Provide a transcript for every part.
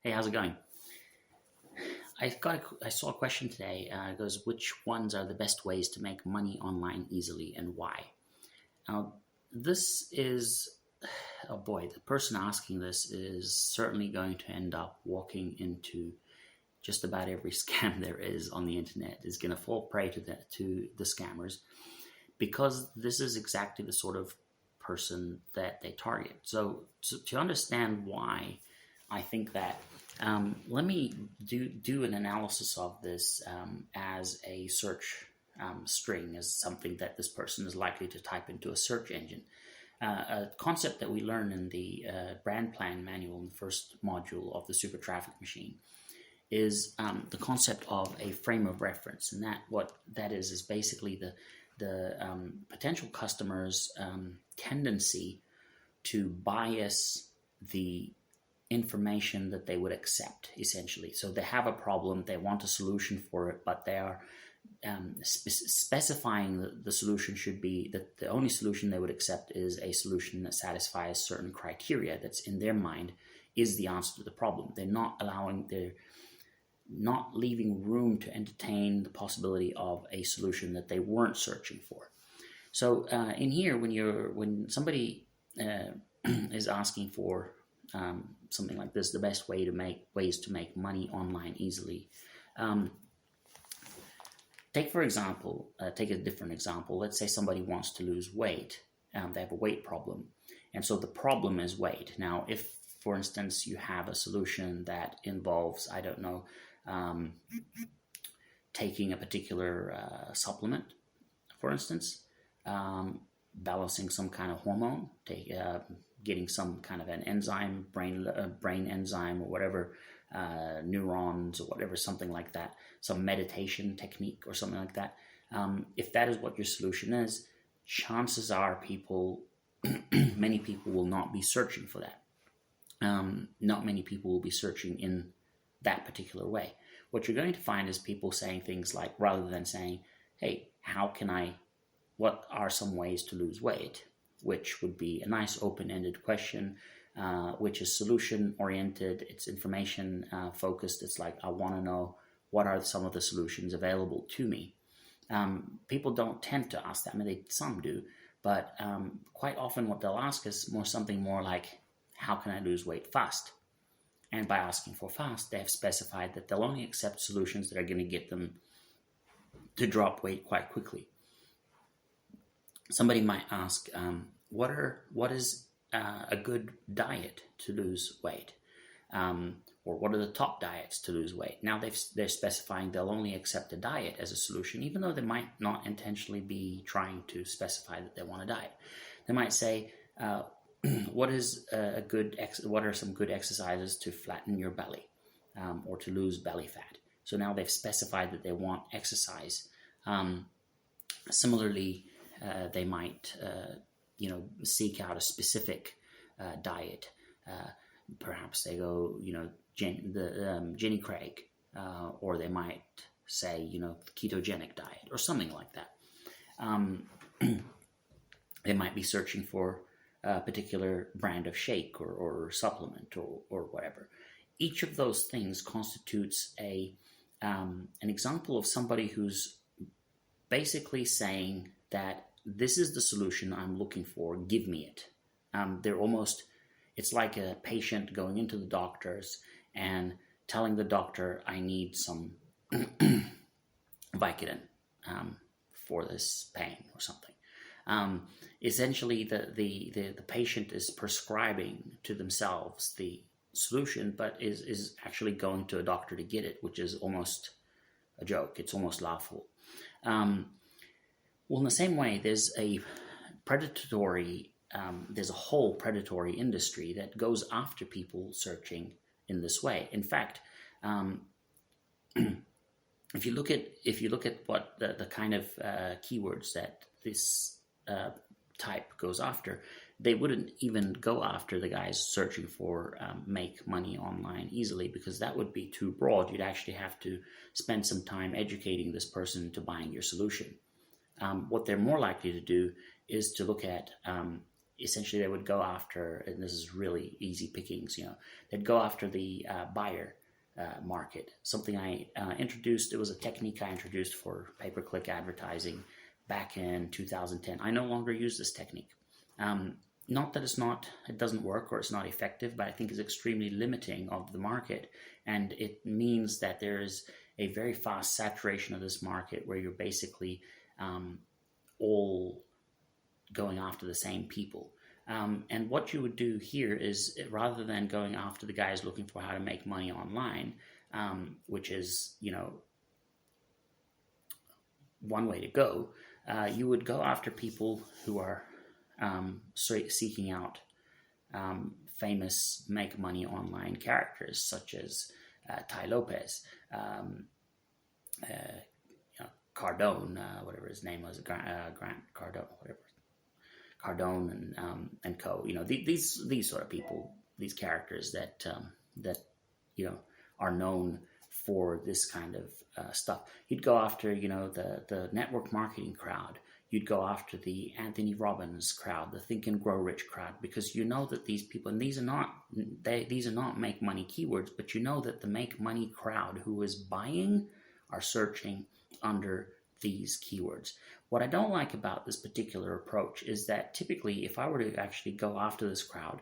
Hey, how's it going? I saw a question today. It goes, which ones are the best ways to make money online easily and why? Now, this is, oh boy, the person asking this is certainly going to end up walking into just about every scam there is on the internet. Is going to fall prey to the scammers because this is exactly the sort of person that they target. So to understand why I think that, let me do an analysis of this as a search string, as something that this person is likely to type into a search engine. A concept that we learn in the brand plan manual in the first module of the super traffic machine is the concept of a frame of reference, and that what that is basically the potential customer's tendency to bias the information that they would accept, essentially. So they have a problem, they want a solution for it, but they are specifying that the solution should be that the only solution they would accept is a solution that satisfies certain criteria that's in their mind is the answer to the problem. They're not leaving room to entertain the possibility of a solution that they weren't searching for. So in here, when somebody is asking for something like this, the best ways to make money online easily. Take a different example. Let's say somebody wants to lose weight. They have a weight problem, and so the problem is weight. Now, if, for instance, you have a solution that involves, I don't know, taking a particular supplement, for instance, balancing some kind of hormone, getting some kind of an enzyme, brain enzyme or whatever, neurons or whatever, something like that, some meditation technique or something like that. If that is what your solution is, chances are many people will not be searching for that. Not many people will be searching in that particular way. What you're going to find is people saying things like, rather than saying, hey, what are some ways to lose weight? Which would be a nice open-ended question, which is solution-oriented, it's information focused. It's like, I want to know what are some of the solutions available to me. People don't tend to ask that. I mean, some do, but quite often what they'll ask is something more like, how can I lose weight fast? And by asking for fast, they have specified that they'll only accept solutions that are going to get them to drop weight quite quickly. Somebody might ask, what is a good diet to lose weight? Or what are the top diets to lose weight? Now they're specifying they'll only accept a diet as a solution, even though they might not intentionally be trying to specify that they want a diet. They might say, what are some good exercises to flatten your belly or to lose belly fat? So now they've specified that they want exercise. Similarly, they might seek out a specific diet. Perhaps they go Jenny Craig, or they might say ketogenic diet or something like that. They might be searching for a particular brand of shake or supplement or whatever. Each of those things constitutes an example of somebody who's basically saying that this is the solution I'm looking for, give me it. It's like a patient going into the doctor's and telling the doctor, I need some Vicodin for this pain or something. Essentially, the patient is prescribing to themselves the solution, but is actually going to a doctor to get it, which is almost a joke. It's almost laughable. Well, in the same way, there's a whole predatory industry that goes after people searching in this way. In fact, if you look at what the kind of keywords that this type goes after, they wouldn't even go after the guys searching for make money online easily, because that would be too broad. You'd actually have to spend some time educating this person into buying your solution. What they're more likely to do is to look at essentially they would go after, and this is really easy pickings, they'd go after the buyer market. Something I introduced, it was a technique I introduced for pay-per-click advertising back in 2010. I no longer use this technique. Not that it doesn't work or it's not effective, but I think it's extremely limiting of the market. And it means that there is a very fast saturation of this market where you're basically all going after the same people. And what you would do here is, rather than going after the guys looking for how to make money online, which is, one way to go, you would go after people who are seeking out famous make money online characters such as Tai Lopez, Cardone, whatever his name was, Grant Cardone, whatever, Cardone and co. These sort of people, these characters that are known for this kind of stuff. You'd go after the network marketing crowd. You'd go after the Anthony Robbins crowd, the Think and Grow Rich crowd, because you know that these people, and these are not make money keywords, but you know that the make money crowd who is buying are searching under these keywords. What I don't like about this particular approach is that typically, if I were to actually go after this crowd,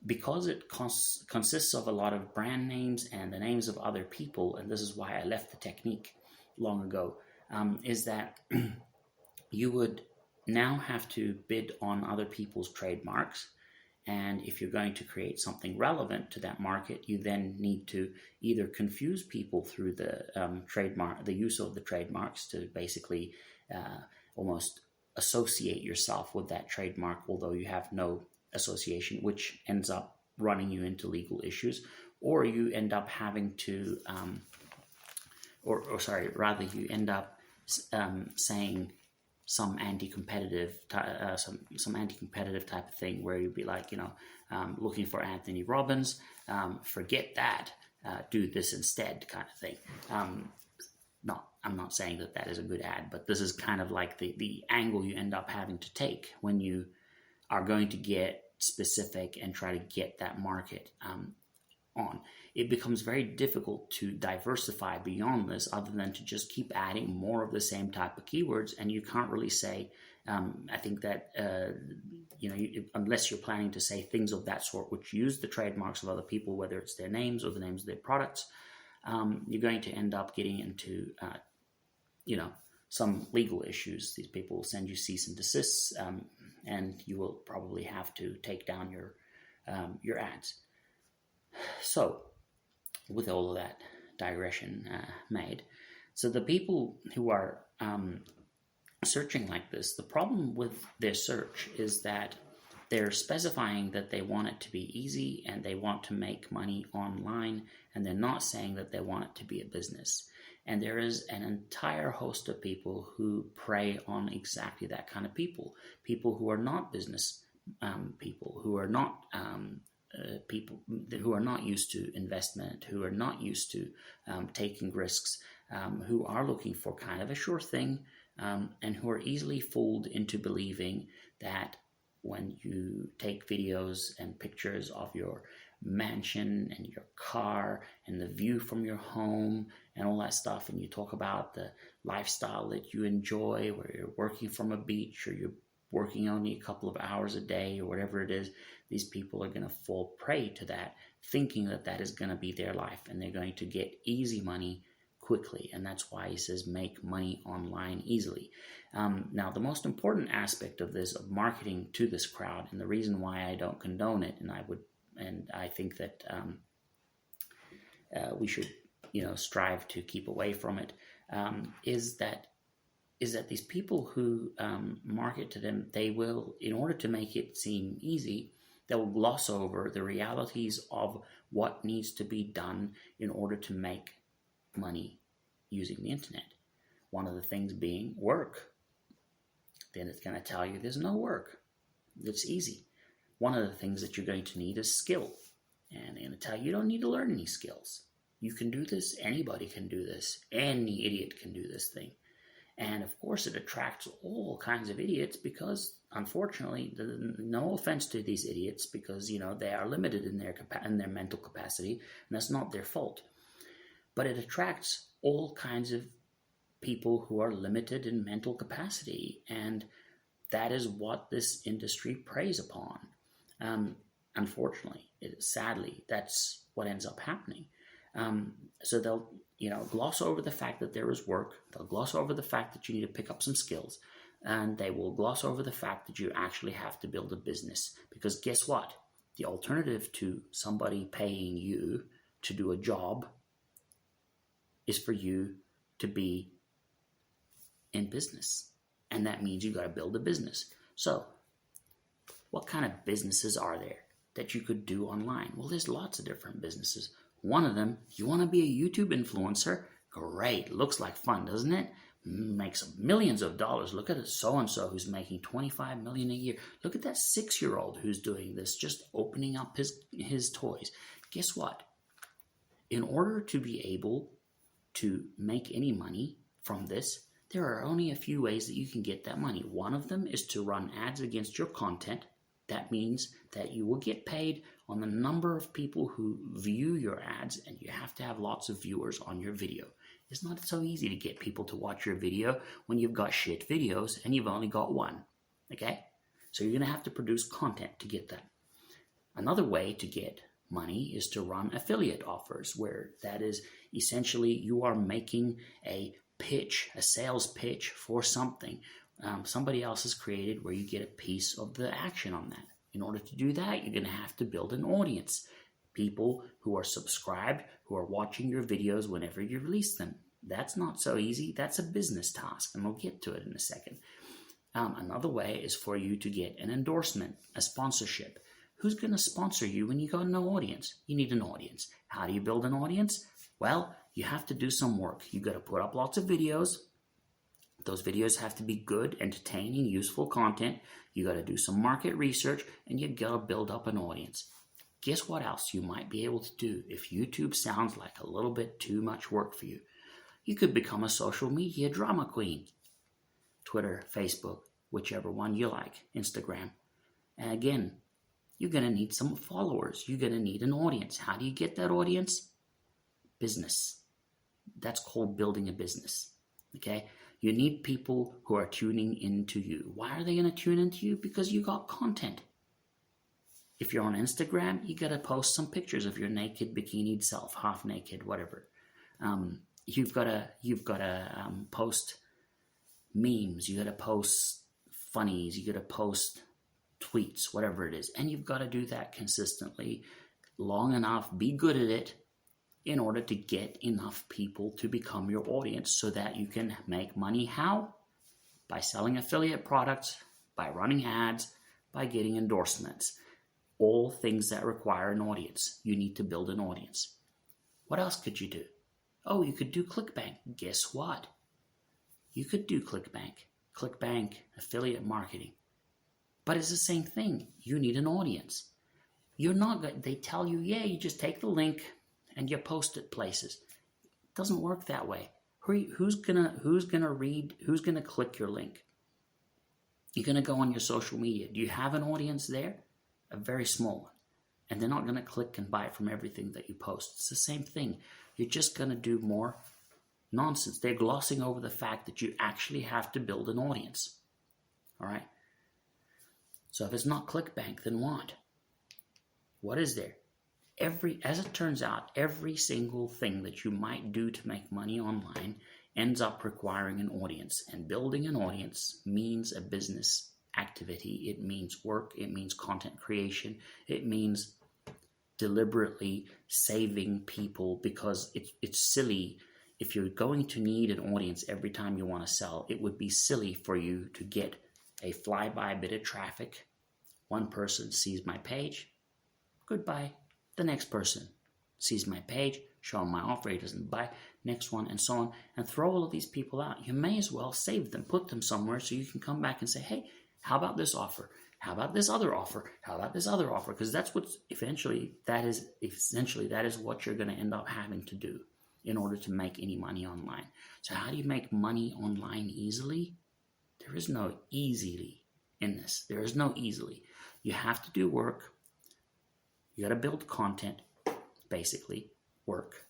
because it consists of a lot of brand names and the names of other people, and this is why I left the technique long ago, is that you would now have to bid on other people's trademarks. And if you're going to create something relevant to that market, you then need to either confuse people through the the use of the trademarks to basically almost associate yourself with that trademark, although you have no association, which ends up running you into legal issues, or you end up having to, you end up saying some anti-competitive type of thing, where you'd be like, looking for Anthony Robbins, forget that, do this instead, kind of thing. I'm not saying that is a good ad, but this is kind of like the angle you end up having to take when you are going to get specific and try to get that market on. It becomes very difficult to diversify beyond this, other than to just keep adding more of the same type of keywords, and you can't really say, I think that, unless you're planning to say things of that sort, which use the trademarks of other people, whether it's their names or the names of their products, you're going to end up getting into, some legal issues. These people will send you cease and desists, and you will probably have to take down your ads. So, with all of that digression made, so the people who are searching like this, the problem with their search is that they're specifying that they want it to be easy and they want to make money online, and they're not saying that they want it to be a business. And there is an entire host of people who prey on exactly that kind of people who are not business people, who are not people who are not used to investment, who are not used to taking risks, who are looking for kind of a sure thing, and who are easily fooled into believing that when you take videos and pictures of your mansion and your car and the view from your home and all that stuff, and you talk about the lifestyle that you enjoy, where you're working from a beach or you're working only a couple of hours a day or whatever it is, these people are going to fall prey to that, thinking that is going to be their life, and they're going to get easy money quickly. And that's why he says make money online easily. Now, the most important aspect of this, of marketing to this crowd, and the reason why I don't condone it, and I think that we should, strive to keep away from it, is that these people who market to them, they will, in order to make it seem easy, they'll gloss over the realities of what needs to be done in order to make money using the internet. One of the things being work. Then it's going to tell you there's no work. It's easy. One of the things that you're going to need is skill. And they're going to tell you don't need to learn any skills. You can do this. Anybody can do this. Any idiot can do this thing. And of course it attracts all kinds of idiots because unfortunately, no offense to these idiots, because they are limited in their mental capacity, and that's not their fault. But it attracts all kinds of people who are limited in mental capacity, and that is what this industry preys upon. Unfortunately, sadly, that's what ends up happening. So they'll gloss over the fact that there is work. They'll gloss over the fact that you need to pick up some skills, and they will gloss over the fact that you actually have to build a business. Because guess what? The alternative to somebody paying you to do a job is for you to be in business. And that means you got to build a business. So what kind of businesses are there that you could do online? Well, there's lots of different businesses. One of them, you want to be a YouTube influencer? Great. Looks like fun, doesn't it? Makes millions of dollars. Look at it, so-and-so who's making $25 million a year. Look at that 6-year-old who's doing this, just opening up his toys. Guess what? In order to be able to make any money from this, there are only a few ways that you can get that money. One of them is to run ads against your content. That means that you will get paid on the number of people who view your ads, and you have to have lots of viewers on your video. It's not so easy to get people to watch your video when you've got shit videos and you've only got one. Okay? So you're going to have to produce content to get that. Another way to get money is to run affiliate offers, where that is essentially you are making a pitch, a sales pitch for something somebody else has created, where you get a piece of the action on that. In order to do that, you're going to have to build an audience. People who are subscribed, who are watching your videos whenever you release them. That's not so easy. That's a business task, and we'll get to it in a second. Another way is for you to get an endorsement, a sponsorship. Who's going to sponsor you when you got no audience? You need an audience. How do you build an audience? Well, you have to do some work. You got to put up lots of videos. Those videos have to be good, entertaining, useful content. You got to do some market research, and you got to build up an audience. Guess what else you might be able to do if YouTube sounds like a little bit too much work for you? You could become a social media drama queen. Twitter, Facebook, whichever one you like, Instagram. And again, you're going to need some followers. You're going to need an audience. How do you get that audience? Business. That's called building a business. Okay? You need people who are tuning into you. Why are they going to tune into you? Because you got content. If you're on Instagram, you got to post some pictures of your naked, bikinied self, half naked, whatever. You've got to post memes. You got to post funnies. You got to post tweets, whatever it is. And you've got to do that consistently, long enough, be good at it, in order to get enough people to become your audience so that you can make money. How? By selling affiliate products, by running ads, by getting endorsements. All things that require an audience. You need to build an audience. What else could you do? Oh, you could do ClickBank. Guess what? You could do ClickBank. ClickBank, affiliate marketing. But it's the same thing. You need an audience. You're not. They tell you, yeah, you just take the link and you post it places. It doesn't work that way. Who's gonna read? Who's gonna click your link? You're gonna go on your social media. Do you have an audience there? A very small one. And they're not gonna click and buy from everything that you post. It's the same thing. You're just gonna do more nonsense. They're glossing over the fact that you actually have to build an audience. All right. So if it's not ClickBank, then what? What is there? As it turns out, every single thing that you might do to make money online ends up requiring an audience. And building an audience means a business activity. It means work. It means content creation. It means deliberately saving people, because it's silly. If you're going to need an audience every time you want to sell, it would be silly for you to get a flyby bit of traffic. One person sees my page. Goodbye. The next person sees my page, show him my offer, he doesn't buy, next one, and so on, and throw all of these people out. You may as well save them, put them somewhere so you can come back and say, hey, how about this offer? How about this other offer? How about this other offer? Because that's what that is what you're going to end up having to do in order to make any money online. So how do you make money online easily? There is no easily. in this. There is no easily. You have to do work. You got to build content, basically, work.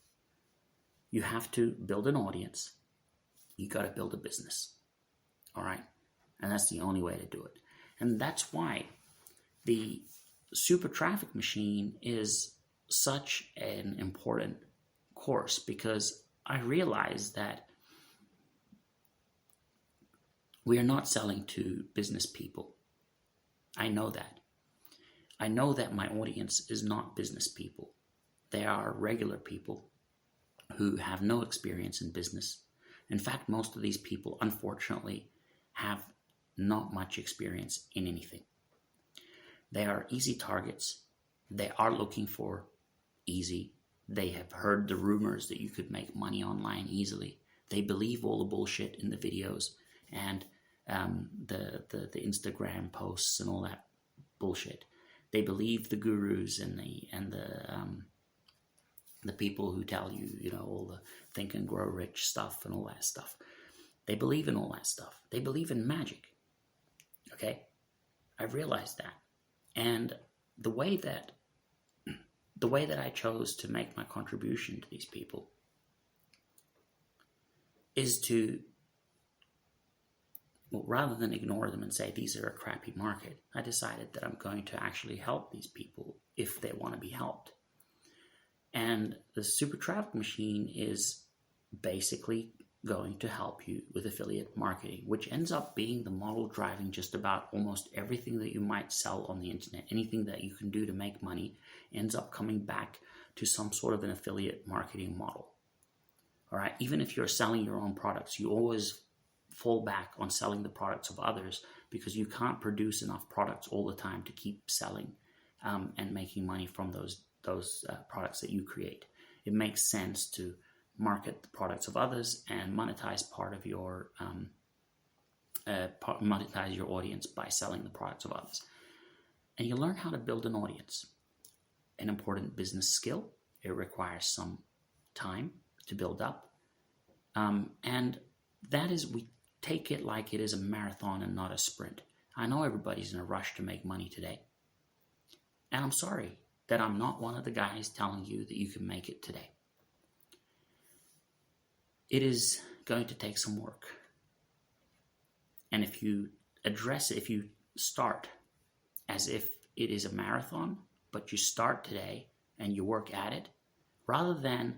You have to build an audience. You got to build a business. All right? And that's the only way to do it. And that's why the super traffic machine is such an important course, because I realize that we are not selling to business people. I know that. I know that my audience is not business people. They are regular people who have no experience in business. In fact, most of these people, unfortunately, have not much experience in anything. They are easy targets. They are looking for easy. They have heard the rumors that you could make money online easily. They believe all the bullshit in the videos and the Instagram posts and all that bullshit. They believe the gurus and the people who tell you, all the think and grow rich stuff and all that stuff. They believe in all that stuff. They believe in magic. Okay? I've realized that. And the way that I chose to make my contribution to these people is to, rather than ignore them and say these are a crappy market, I decided that I'm going to actually help these people if they want to be helped. And the super traffic machine is basically going to help you with affiliate marketing, which ends up being the model driving just about almost everything that you might sell on the internet. Anything that you can do to make money ends up coming back to some sort of an affiliate marketing model. All right, even if you're selling your own products, you always fall back on selling the products of others because you can't produce enough products all the time to keep selling and making money from those products that you create. It makes sense to market the products of others and monetize part of your monetize your audience by selling the products of others. And you learn how to build an audience. An important business skill. It requires some time to build up. And that is, we take it like it is a marathon and not a sprint. I know everybody's in a rush to make money today. And I'm sorry that I'm not one of the guys telling you that you can make it today. It is going to take some work. And if you address it, if you start as if it is a marathon, but you start today and you work at it, rather than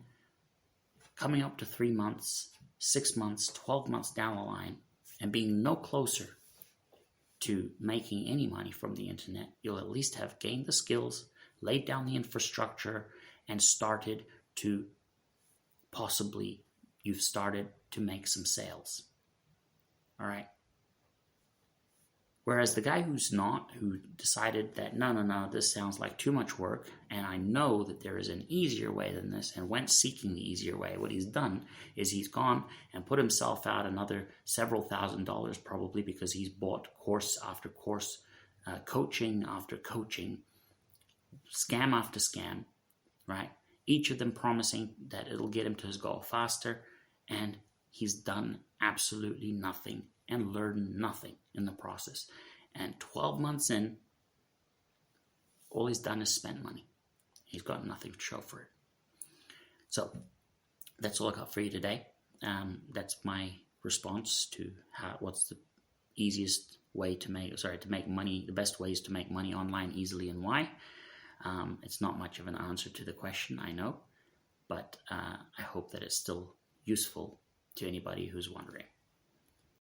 coming up to 3 months, 6 months, 12 months down the line and being no closer to making any money from the internet, you'll at least have gained the skills, laid down the infrastructure, and started to you've started to make some sales. All right. Whereas the guy who decided that, no, this sounds like too much work, and I know that there is an easier way than this, and went seeking the easier way, what he's done is he's gone and put himself out another several $1,000s probably, because he's bought course after course, coaching after coaching, scam after scam, right? Each of them promising that it'll get him to his goal faster, and he's done absolutely nothing and learned nothing in the process. And 12 months in, all he's done is spend money. He's got nothing to show for it. So that's all I got for you today. That's my response to what's the easiest way to make money, the best ways to make money online easily, and why. It's not much of an answer to the question, I know, but I hope that it's still useful to anybody who's wondering.